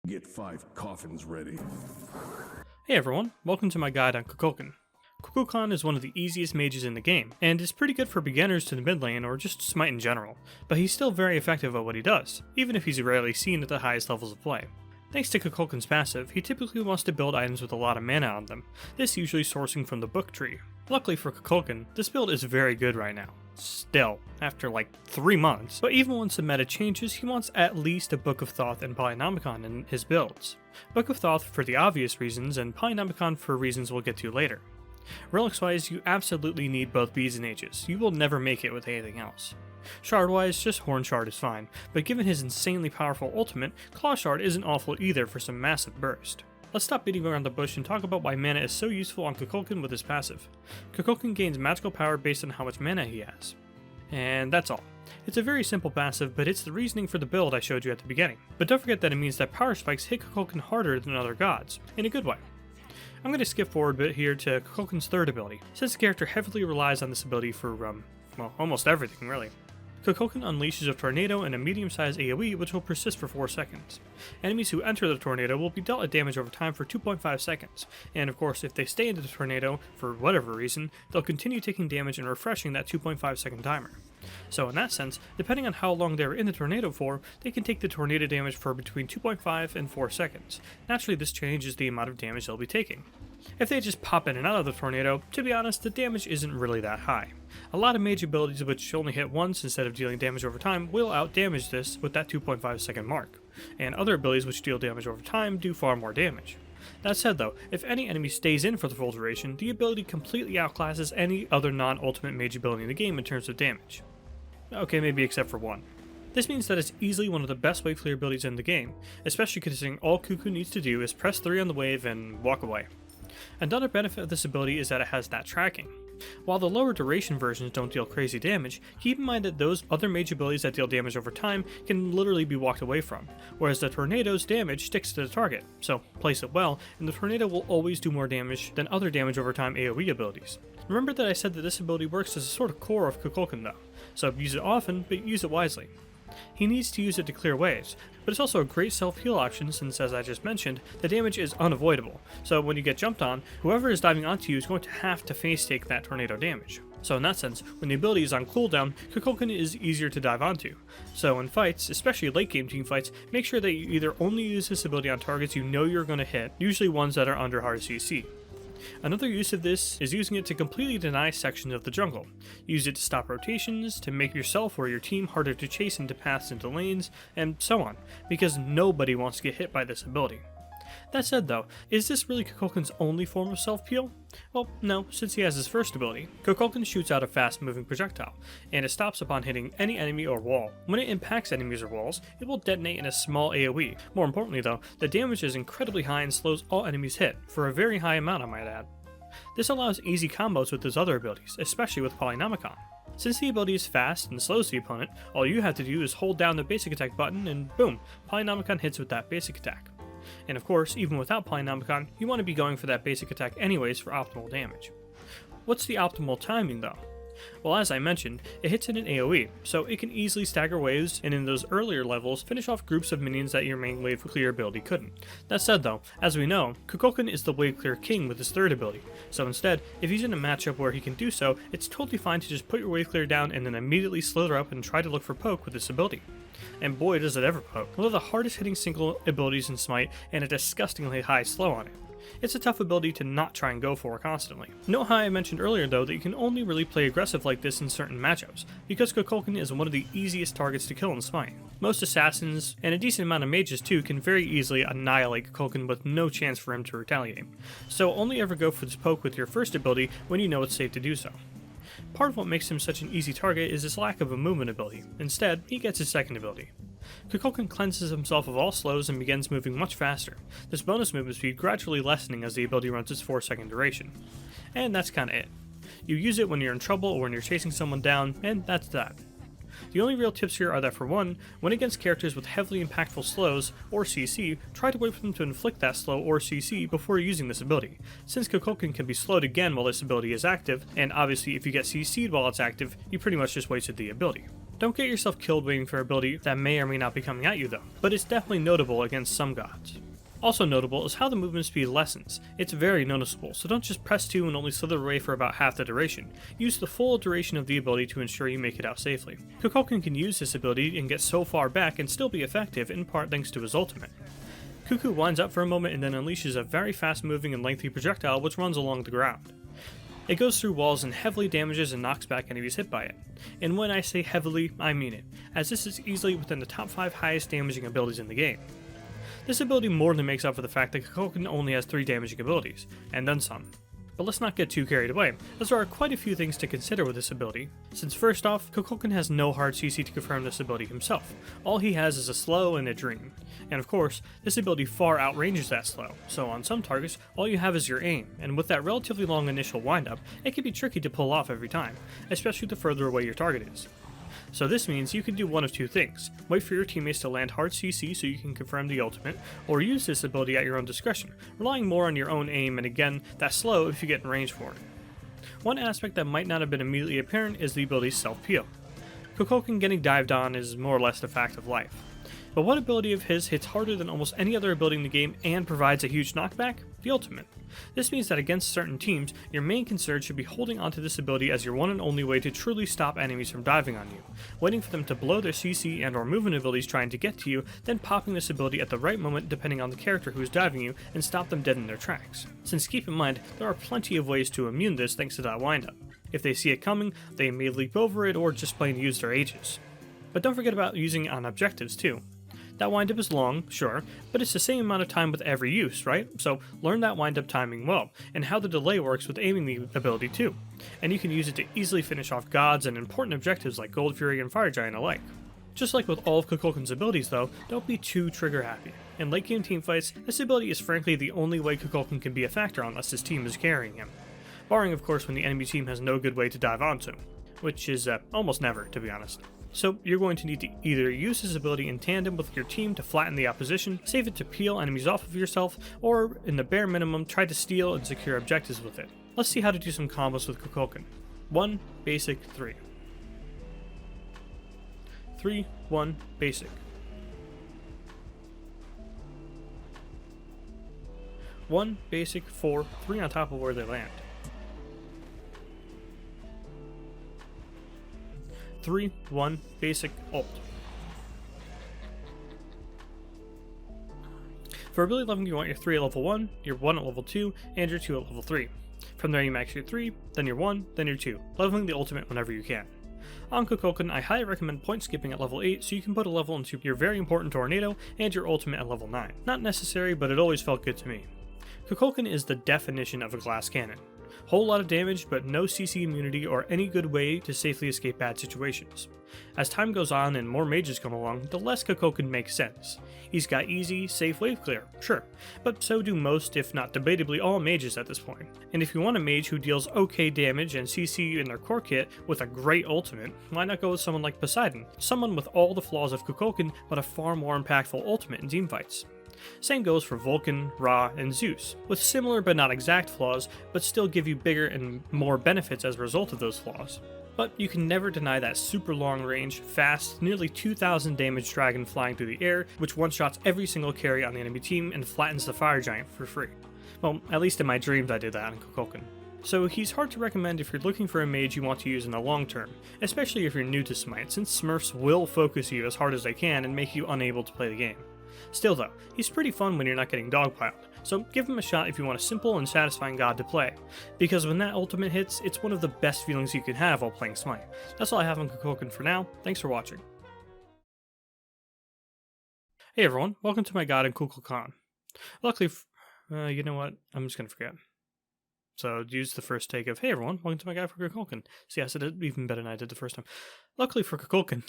Get 5 coffins ready. Hey everyone, welcome to my guide on Kukulkan. Kukulkan is one of the easiest mages in the game, and is pretty good for beginners to the mid lane or just Smite in general, but he's still very effective at what he does, even if he's rarely seen at the highest levels of play. Thanks to Kukulkan's passive, he typically wants to build items with a lot of mana on them, this usually sourcing from the book tree. Luckily for Kukulkan, this build is very good right now. Still, after like 3 months, but even once the meta changes, he wants at least a Book of Thoth and Polynomicon in his builds. Book of Thoth for the obvious reasons, and Polynomicon for reasons we'll get to later. Relics wise, you absolutely need both Bs and Hs, you will never make it with anything else. Shard wise, just Horn Shard is fine, but given his insanely powerful ultimate, Claw Shard isn't awful either for some massive burst. Let's stop beating around the bush and talk about why mana is so useful on Kukulkan with his passive. Kukulkan gains magical power based on how much mana he has. And that's all. It's a very simple passive, but it's the reasoning for the build I showed you at the beginning. But don't forget that it means that power spikes hit Kukulkan harder than other gods, in a good way. I'm going to skip forward a bit here to Kukulkan's third ability, since the character heavily relies on this ability for, well, almost everything really. Kukulkan unleashes a tornado and a medium-sized AoE which will persist for 4 seconds. Enemies who enter the tornado will be dealt a damage over time for 2.5 seconds, and of course if they stay into the tornado for whatever reason, they'll continue taking damage and refreshing that 2.5 second timer. So in that sense, depending on how long they're in the tornado for, they can take the tornado damage for between 2.5 and 4 seconds. Naturally this changes the amount of damage they'll be taking. If they just pop in and out of the tornado, to be honest, the damage isn't really that high. A lot of mage abilities which only hit once instead of dealing damage over time will outdamage this with that 2.5 second mark, and other abilities which deal damage over time do far more damage. That said though, if any enemy stays in for the full duration, the ability completely outclasses any other non-ultimate mage ability in the game in terms of damage. Okay, maybe except for one. This means that it's easily one of the best wave clear abilities in the game, especially considering all Kuku needs to do is press 3 on the wave and walk away. Another benefit of this ability is that it has that tracking. While the lower duration versions don't deal crazy damage, keep in mind that those other mage abilities that deal damage over time can literally be walked away from, whereas the tornado's damage sticks to the target, so place it well, and the tornado will always do more damage than other damage over time AoE abilities. Remember that I said that this ability works as a sort of core of Kukulkan though, so use it often, but use it wisely. He needs to use it to clear waves, but it's also a great self-heal option since, as I just mentioned, the damage is unavoidable, so when you get jumped on, whoever is diving onto you is going to have to face take that tornado damage. So in that sense, when the ability is on cooldown, Kukulkan is easier to dive onto. So in fights, especially late game team fights, make sure that you either only use this ability on targets you know you're going to hit, usually ones that are under hard CC. Another use of this is using it to completely deny sections of the jungle. Use it to stop rotations, to make yourself or your team harder to chase into paths into lanes, and so on, because nobody wants to get hit by this ability. That said though, is this really Kukulkan's only form of self-peel? Well, no, since he has his first ability. Kukulkan shoots out a fast-moving projectile, and it stops upon hitting any enemy or wall. When it impacts enemies or walls, it will detonate in a small AoE. More importantly though, the damage is incredibly high and slows all enemies hit, for a very high amount I might add. This allows easy combos with his other abilities, especially with Polynomicon. Since the ability is fast and slows the opponent, all you have to do is hold down the basic attack button and boom, Polynomicon hits with that basic attack. And of course, even without Polynomicon, you want to be going for that basic attack anyways for optimal damage. What's the optimal timing though? Well, as I mentioned, it hits in an AoE, so it can easily stagger waves and in those earlier levels finish off groups of minions that your main wave clear ability couldn't. That said though, as we know, Kukulkan is the wave clear king with his third ability, so instead, if he's in a matchup where he can do so, it's totally fine to just put your wave clear down and then immediately slither up and try to look for poke with this ability. And boy does it ever poke. One of the hardest hitting single abilities in Smite and a disgustingly high slow on it. It's a tough ability to not try and go for constantly. Note how I mentioned earlier though that you can only really play aggressive like this in certain matchups, because Kukulkan is one of the easiest targets to kill in Smite. Most assassins, and a decent amount of mages too, can very easily annihilate Kukulkan with no chance for him to retaliate. So only ever go for this poke with your first ability when you know it's safe to do so. Part of what makes him such an easy target is his lack of a movement ability. Instead, he gets his second ability. Kukulkan cleanses himself of all slows and begins moving much faster, this bonus movement speed gradually lessening as the ability runs its 4-second duration. And that's kinda it. You use it when you're in trouble or when you're chasing someone down, and that's that. The only real tips here are that for one, when against characters with heavily impactful slows, or CC, try to wait for them to inflict that slow or CC before using this ability, since Kukulkan can be slowed again while this ability is active, and obviously if you get CC'd while it's active, you pretty much just wasted the ability. Don't get yourself killed waiting for an ability that may or may not be coming at you though, but it's definitely notable against some gods. Also notable is how the movement speed lessens. It's very noticeable, so don't just press 2 and only slither away for about half the duration. Use the full duration of the ability to ensure you make it out safely. Kukulkan can use this ability and get so far back and still be effective, in part thanks to his ultimate. Kuku winds up for a moment and then unleashes a very fast moving and lengthy projectile which runs along the ground. It goes through walls and heavily damages and knocks back enemies hit by it. And when I say heavily, I mean it, as this is easily within the top 5 highest damaging abilities in the game. This ability more than makes up for the fact that Kukulkan only has 3 damaging abilities, and then some. But let's not get too carried away, as there are quite a few things to consider with this ability, since first off, Kukulkan has no hard CC to confirm this ability himself. All he has is a slow and a dream. And of course, this ability far outranges that slow, so on some targets, all you have is your aim, and with that relatively long initial windup, it can be tricky to pull off every time, especially the further away your target is. So this means you can do one of 2 things: wait for your teammates to land hard CC so you can confirm the ultimate, or use this ability at your own discretion, relying more on your own aim and again, that slow if you get in range for it. One aspect that might not have been immediately apparent is the ability's self-peel. Kukulkan getting dived on is more or less the fact of life. But what ability of his hits harder than almost any other ability in the game and provides a huge knockback? The ultimate. This means that against certain teams, your main concern should be holding onto this ability as your one and only way to truly stop enemies from diving on you, waiting for them to blow their CC and or movement abilities trying to get to you, then popping this ability at the right moment depending on the character who is diving you and stop them dead in their tracks. Since keep in mind, there are plenty of ways to immune this thanks to that windup. If they see it coming, they may leap over it or just plain use their Aegis. But don't forget about using it on objectives too. That windup is long, sure, but it's the same amount of time with every use, right? So learn that windup timing well, and how the delay works with aiming the ability too. And you can use it to easily finish off gods and important objectives like Gold Fury and Fire Giant alike. Just like with all of Kukulkan's abilities though, don't be too trigger happy. In late game teamfights, this ability is frankly the only way Kukulkan can be a factor unless his team is carrying him. Barring of course when the enemy team has no good way to dive onto, which is almost never, to be honest. So you're going to need to either use this ability in tandem with your team to flatten the opposition, save it to peel enemies off of yourself, or in the bare minimum try to steal and secure objectives with it. Let's see how to do some combos with Kukulkan. 1 basic 3. 3 1 basic. 1 basic 4 3 on top of where they land. 3 1 basic ult. For ability leveling, you want your 3 at level 1, your 1 at level 2, and your 2 at level 3. From there you max your 3, then your 1, then your 2, leveling the ultimate whenever you can. On Kukulkan, I highly recommend point skipping at level 8 so you can put a level into your very important tornado and your ultimate at level 9. Not necessary, but it always felt good to me. Kukulkan is the definition of a glass cannon. Whole lot of damage, but no CC immunity or any good way to safely escape bad situations. As time goes on and more mages come along, the less Kukulkan makes sense. He's got easy, safe wave clear, sure, but so do most, if not debatably all mages at this point. And if you want a mage who deals okay damage and CC in their core kit with a great ultimate, why not go with someone like Poseidon, someone with all the flaws of Kukulkan but a far more impactful ultimate in teamfights. Same goes for Vulcan, Ra, and Zeus, with similar but not exact flaws, but still give you bigger and more benefits as a result of those flaws. But you can never deny that super long range, fast, nearly 2000 damage dragon flying through the air, which one-shots every single carry on the enemy team and flattens the Fire Giant for free. Well, at least in my dreams I did that on Kukulkan. So he's hard to recommend if you're looking for a mage you want to use in the long term, especially if you're new to Smite, since Smurfs will focus you as hard as they can and make you unable to play the game. Still though, he's pretty fun when you're not getting dogpiled, so give him a shot if you want a simple and satisfying god to play, because when that ultimate hits, it's one of the best feelings you can have while playing Smite. That's all I have on Kukulkan for now, thanks for watching. Hey everyone, welcome to my guide on Kukulkan. Luckily, you know what, I'm just gonna forget. So use the first take of, hey everyone, welcome to my guide for Kukulkan. See, I said it even better than I did the first time. Luckily for Kukulkan,